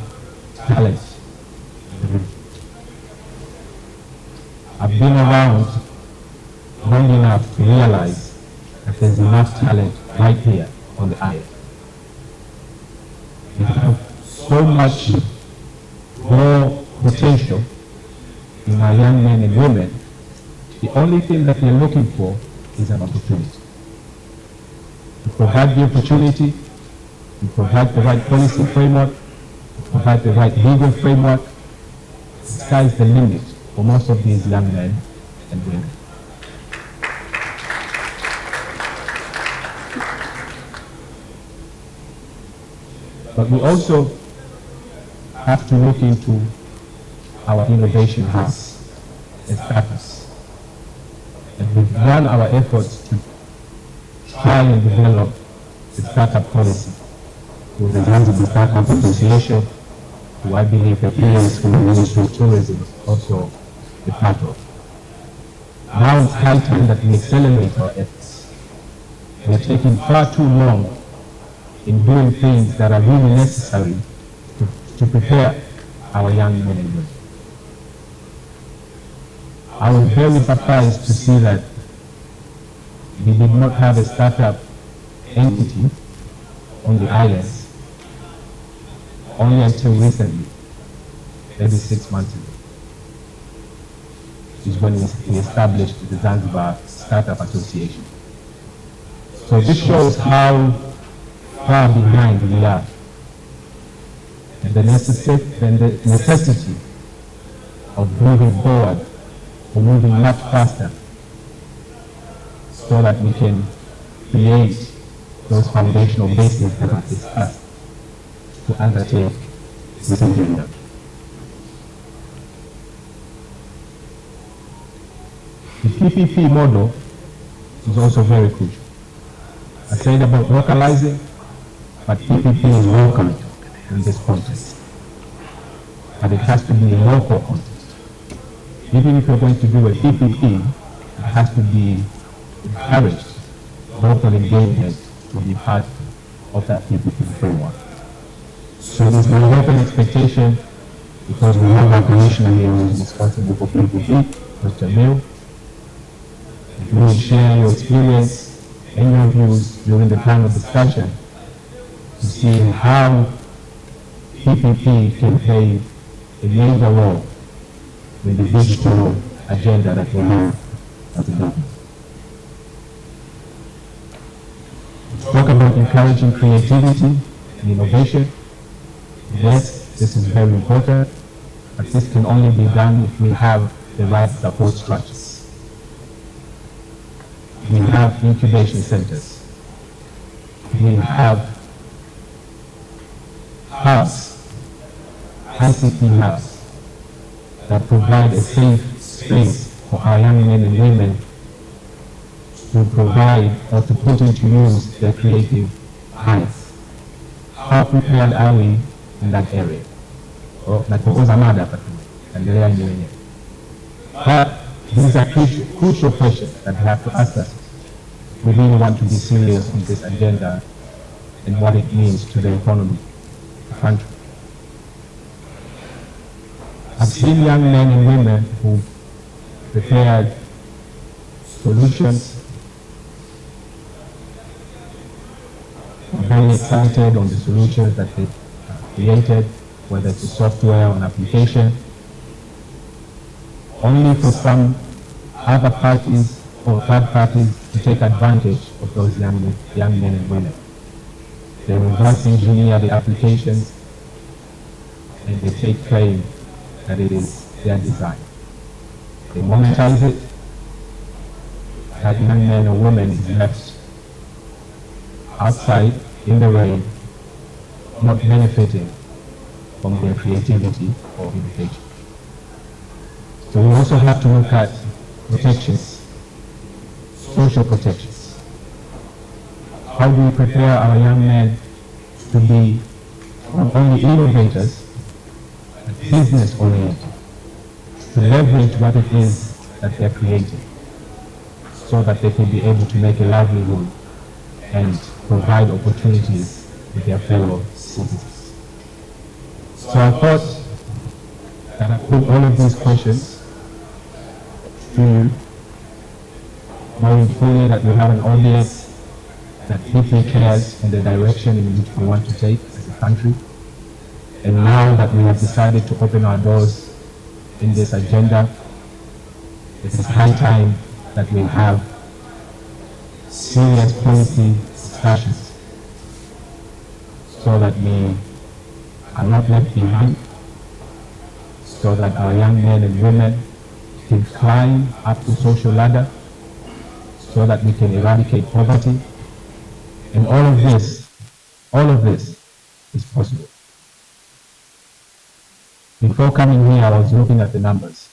talent. I've been around long enough to realize that there's enough talent right here on the island. We have so much raw potential in our young men and women. The only thing that we're looking for is an opportunity. To provide the opportunity, to provide the right policy framework, to provide the right legal framework, the sky's the limit for most of these young men and women. But we also have to look into our innovation house and status. And we've run our efforts to try and develop the startup policy with the Zanzibar Startup Association, who I believe the peers from the Ministry of Tourism also a part of. Now it's high time that we accelerate our efforts. We're taking far too long in doing things that are really necessary to prepare our young men and women. I was very surprised to see that we did not have a startup entity on the islands only until recently, maybe 6 months ago, which is when we established the Zanzibar Startup Association. So this shows how far behind we are, and the necessity of moving forward, or moving much faster, so that we can create those foundational bases that I've discussed to undertake this agenda. The PPP model is also very crucial. I said about localizing, but PPP is welcome in this context. But it has to be a local context. Even if you're going to do a PPP, it has to be encouraged local engagement to be part of that PPP framework. So there's my open expectation, because we have our commissioner here who is responsible for PPP, Mr. Mill. If you will share your experience and your views during the time of discussion to see how PPP can play a major role in the digital agenda that we have as a government. Talk about encouraging creativity and innovation. Yes, this is very important, but this can only be done if we have the right support structures. We have incubation centers. We have hubs, ICT hubs, that provide a safe space for our young men and women to provide or to put into use their creative minds. How prepared are we in that area? But these are crucial questions that we have to ask us. We really want to be serious in this agenda and what it means to the economy of the country. I've seen young men and women who prepared solutions, very excited on the solutions that they created, whether it's a software or an application, only for some other parties or third parties to take advantage of those young men and women. They reverse engineer the applications and they take claim that it is their design. They monetize it. That young man or woman is left outside in the rain, not benefiting from their creativity or innovation. So we also have to look at protections, social protections. How do we prepare our young men to be not only innovators, but business oriented, to leverage what it is that they're creating, so that they can be able to make a livelihood and provide opportunities with their fellow citizens. So I thought that I put all of these questions to you, knowing fully that we have an audience that deeply cares in the direction in which we want to take as a country. And now that we have decided to open our doors in this agenda, it is high time that we have serious policy discussions so that we are not left behind, so that our young men and women can climb up the social ladder, so that we can eradicate poverty. And all of this is possible. Before coming here, I was looking at the numbers.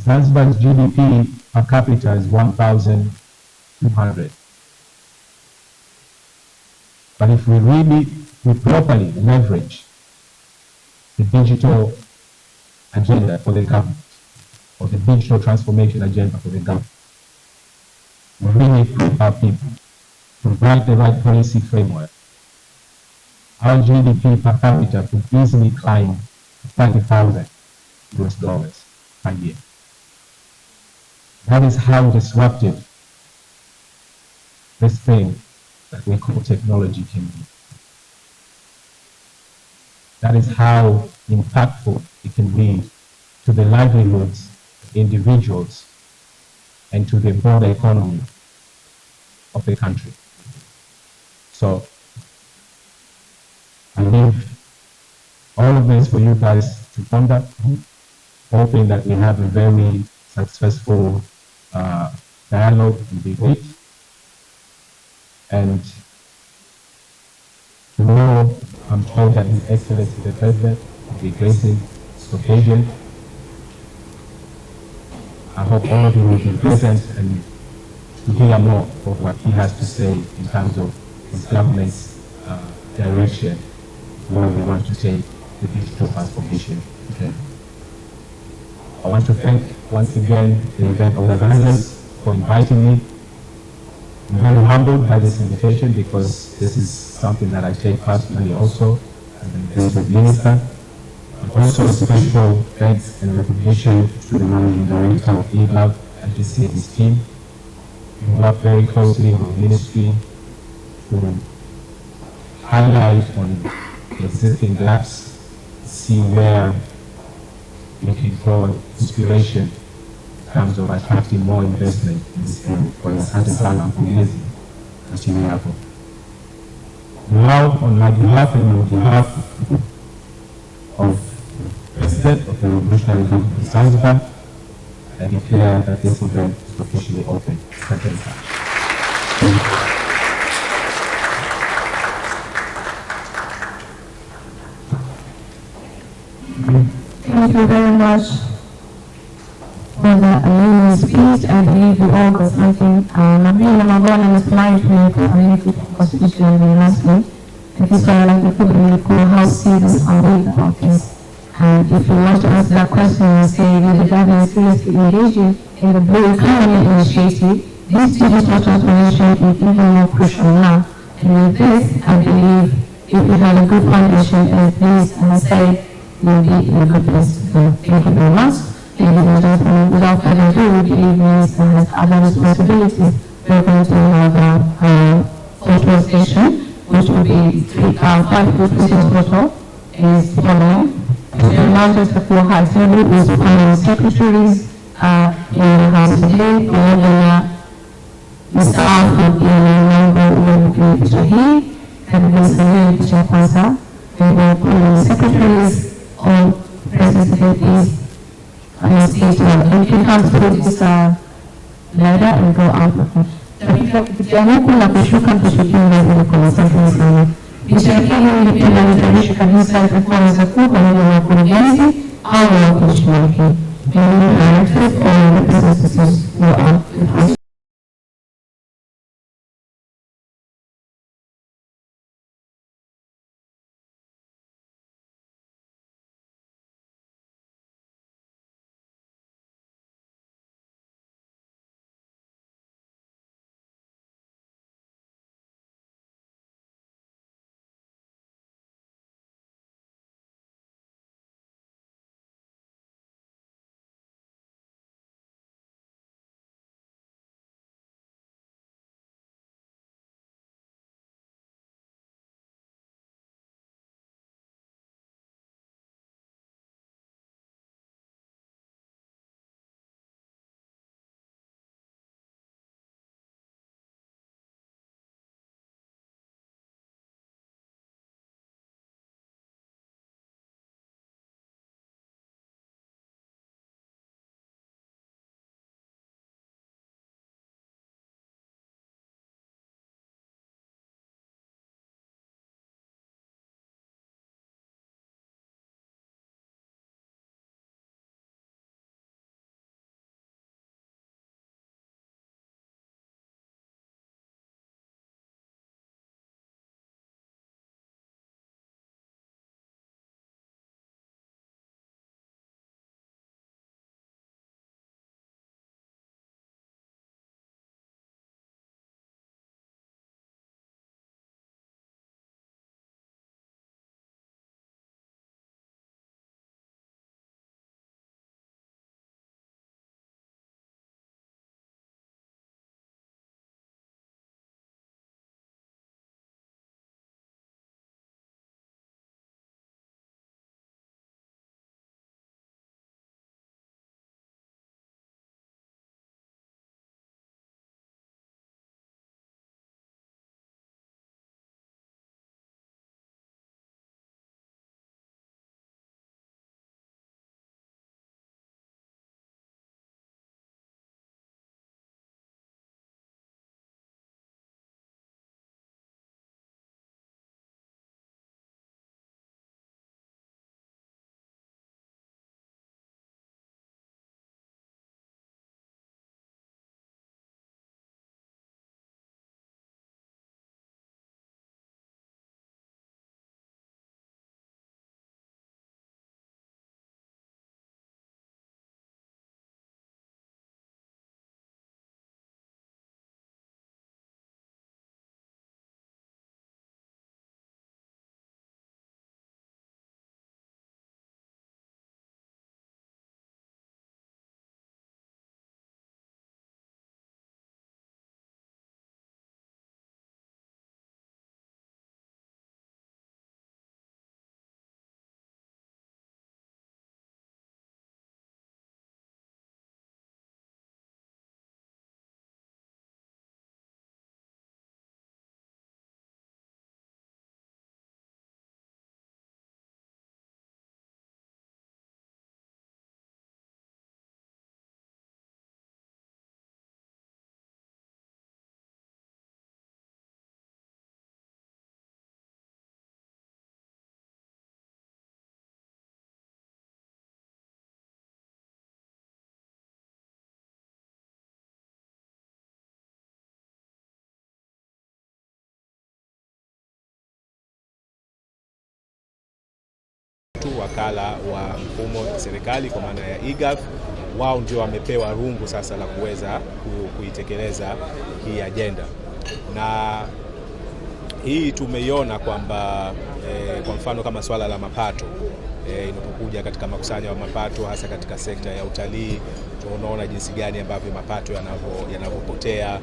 Zanzibar's GDP per capita is 1,200. But if we properly leverage the digital agenda for the government, or the digital transformation agenda for the government, we really equip our people, provide the right policy framework, our GDP per capita could easily climb to $30,000 per year. That is how disruptive this thing that we call technology can be. That is how impactful it can be to the livelihoods of individuals and to the broader economy of the country. So I leave all of this for you guys to ponder, hoping that we have a very successful dialogue and debate. And know, I'm told that His Excellency the President will be gracing this occasion. I hope all of you will be present and to hear more of what he has to say in terms of his government's direction, where we want to take the digital transformation. Okay. I want to thank once again the event organizers for inviting me. I'm very humbled by this invitation because this is something that I take personally also as an executive minister. And also a special thanks and recognition to the managing director of eGov and his team. We work very closely with the ministry to highlight on the existing gaps, see where we can draw inspiration in terms of attracting more investment in this field for the certain sana mkurugenzi na chini yako. Now, on my behalf and on behalf of the President of the Revolutionary Movement of Zanzibar, I declare that this event is officially open. Thank you. Thank you very much for that amazing speech. I believe we all got something. I'm really number one in this management community constitution last week. And this one, like, we could really cool how serious are we about this. And if you want to answer that question and say, is the government seriously engaging in the Blue Economy Initiative, this digital transformation is even more crucial now. And with this, I believe if we have a good foundation as this, and I say, we'll be in a good place. So thank you very much. Ladies and gentlemen, without further ado, we believe the minister has other responsibilities. We're going to have a photo station, which will be 5 foot photo is following. The largest of 4 high table is permanent secretaries in the house today. We have Mr. Alfred Member Shahid, and Mr. Lee Chakwasa. We have permanent secretaries, all present today is stage 1. And you can come through this ladder and go out of it. Tukiamua kushuka tushukiwa ile kwa sababu sana. Nishakiri nipenda nitarisha kabisa kwa kwanza kubwa na wakurugenzi au wakushiriki. Mimi directors or representatives who are wetu, wakala wa mfumo wa serikali kwa maana ya e-Gov, wao ndio wamepewa rungu sasa la kuweza kuitekeleza hii ajenda. Na hii tumeiona kwamba kwa mfano kama swala la mapato inapokuja katika makusanyo ya mapato, hasa katika sekta ya utalii, tunaona jinsi gani ambavyo mapato yanavyopotea,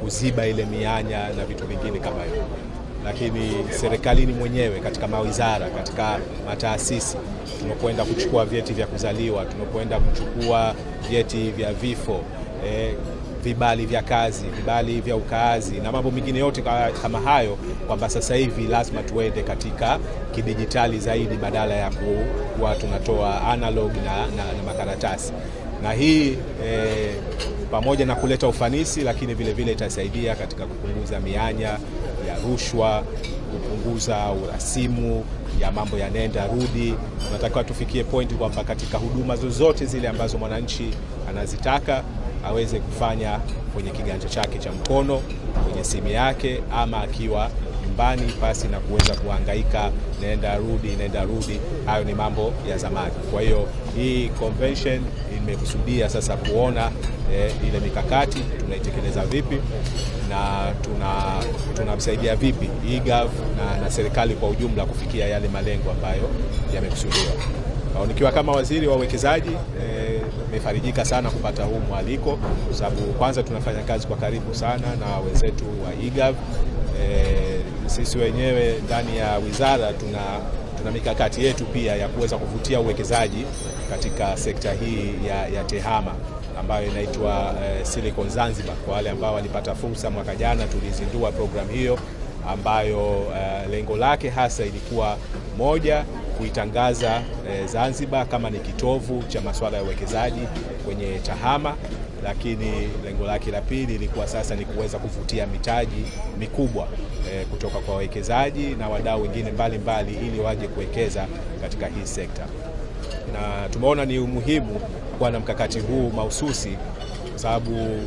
kuziba ile mianya na vitu vingine kama hivyo. Lakini serikalini mwenyewe, katika mawizara, katika mataasisi, tunapoenda kuchukua vyeti vya kuzaliwa, tunapoenda kuchukua vyeti vya vifo, vibali vya kazi, vibali vya ukaazi na mambo mengine yote kama hayo, kwamba sasa hivi lazima tuende katika kidijitali zaidi badala ya kuwa tunatoa analog na makaratasi. Na hii pamoja na kuleta ufanisi, lakini vile vile itasaidia katika kupunguza mianya ya rushwa, kupunguza urasimu ya mambo ya nenda rudi. Tunatakiwa tufikie pointi kwamba katika huduma zozote zile ambazo mwananchi anazitaka aweze kufanya kwenye kiganja chake cha mkono, kwenye simu yake, ama akiwa nyumbani, pasi na kuweza kuhangaika nenda rudi. Hayo ni mambo ya zamani. Kwa hiyo hii convention imekusudia sasa kuona ile mikakati tunaitekeleza vipi na tunamsaidia vipi e-Gov na serikali kwa ujumla kufikia yale malengo ambayo yamekusudiwa. Nikiwa kama waziri wa uwekezaji, nimefarijika sana kupata huu mwaliko, kwa sababu kwanza tunafanya kazi kwa karibu sana na wenzetu wa e-Gov. Sisi wenyewe ndani ya wizara tuna mikakati yetu pia ya kuweza kuvutia uwekezaji katika sekta hii ya tehama ambayo inaitwa Silicon Zanzibar. Kwa wale ambao walipata fursa, mwaka jana tulizindua programu hiyo ambayo lengo lake hasa ilikuwa moja, kuitangaza Zanzibar kama ni kitovu cha masuala ya uwekezaji kwenye tehama, lakini lengo lake la pili ilikuwa sasa ni kuweza kuvutia mitaji mikubwa kutoka kwa wawekezaji na wadau wengine mbalimbali ili waje kuwekeza katika hii sekta. Na tumeona ni umuhimu kuwa na mkakati huu mahususi kwa sababu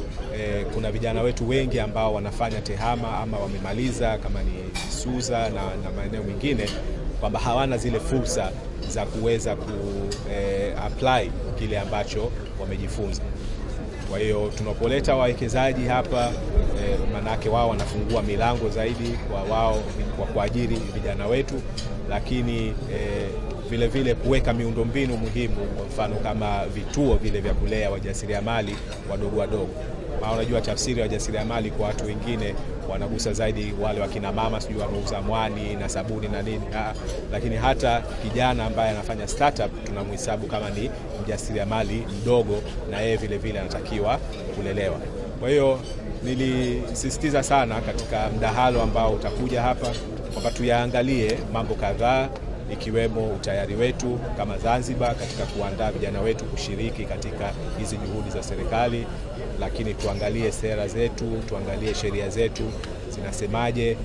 kuna vijana wetu wengi ambao wanafanya tehama ama wamemaliza kama ni Suza na maeneo mengine, kwamba hawana zile fursa za kuweza apply kile ambacho wamejifunza. Kwa hiyo tunapoleta wawekezaji hapa, manake wao wanafungua milango zaidi kwa kuajiri vijana wetu, lakini vile vile kuweka miundombinu muhimu, kwa mfano kama vituo vile vya kulea wajasiriamali wadogo. Unajua tafsiri ya wajasiriamali kwa watu wengine wanagusa zaidi wale wakina mama, sijui wanauza mwani na sabuni na nini, lakini hata kijana ambaye anafanya startup tunamhesabu kama ni mjasiriamali mdogo, na yeye vile vile anatakiwa kulelewa. Kwa hiyo nilisisitiza sana katika mdahalo ambao utakuja hapa kwamba tuyaangalie mambo kadhaa, ikiwemo utayari wetu kama Zanzibar katika kuandaa vijana wetu kushiriki katika hizi juhudi za serikali, lakini tuangalie sera zetu, tuangalie sheria zetu zinasemaje,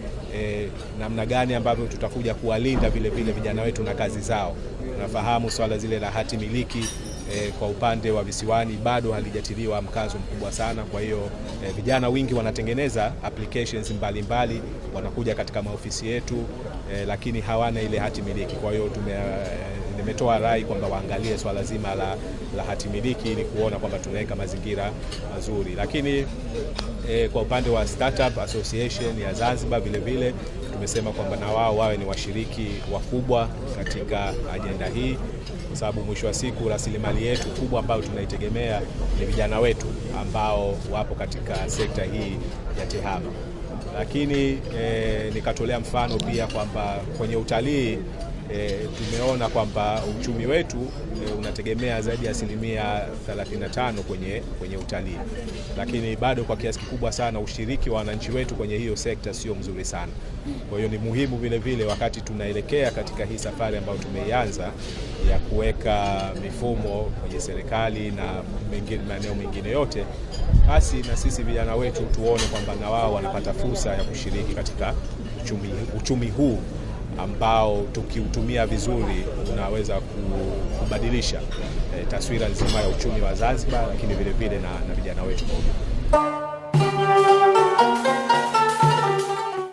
namna gani ambavyo tutakuja kuwalinda vile vile vijana wetu na kazi zao. Tunafahamu swala zile la hati miliki kwa upande wa visiwani bado halijatiliwa mkazo mkubwa sana. Kwa hiyo vijana wingi wanatengeneza applications mbalimbali, wanakuja katika maofisi yetu, lakini hawana ile hati miliki. Kwa hiyo nimetoa rai kwamba waangalie swala zima la hati miliki ili kuona kwamba tunaweka mazingira mazuri. Lakini kwa upande wa Startup Association ya Zanzibar vile vile tumesema kwamba na wao wawe ni washiriki wakubwa katika ajenda hii, kwa sababu mwisho wa siku rasilimali yetu kubwa ambayo tunaitegemea ni vijana wetu ambao wapo katika sekta hii ya tehama. Lakini nikatolea mfano pia kwamba kwenye utalii tumeona kwamba uchumi wetu unategemea zaidi ya 35% kwenye utalii, lakini bado kwa kiasi kikubwa sana ushiriki wa wananchi wetu kwenye hiyo sekta sio mzuri sana. Kwa hiyo ni muhimu vile vile wakati tunaelekea katika hii safari ambayo tumeianza ya kuweka mifumo kwenye serikali na maeneo mengine yote, basi na sisi vijana wetu tuone kwamba na wao wanapata fursa ya kushiriki katika uchumi huu ambao tukiutumia vizuri unaweza kubadilisha taswira nzima ya uchumi wa Zanzibar, lakini vile vile na vijana wetu.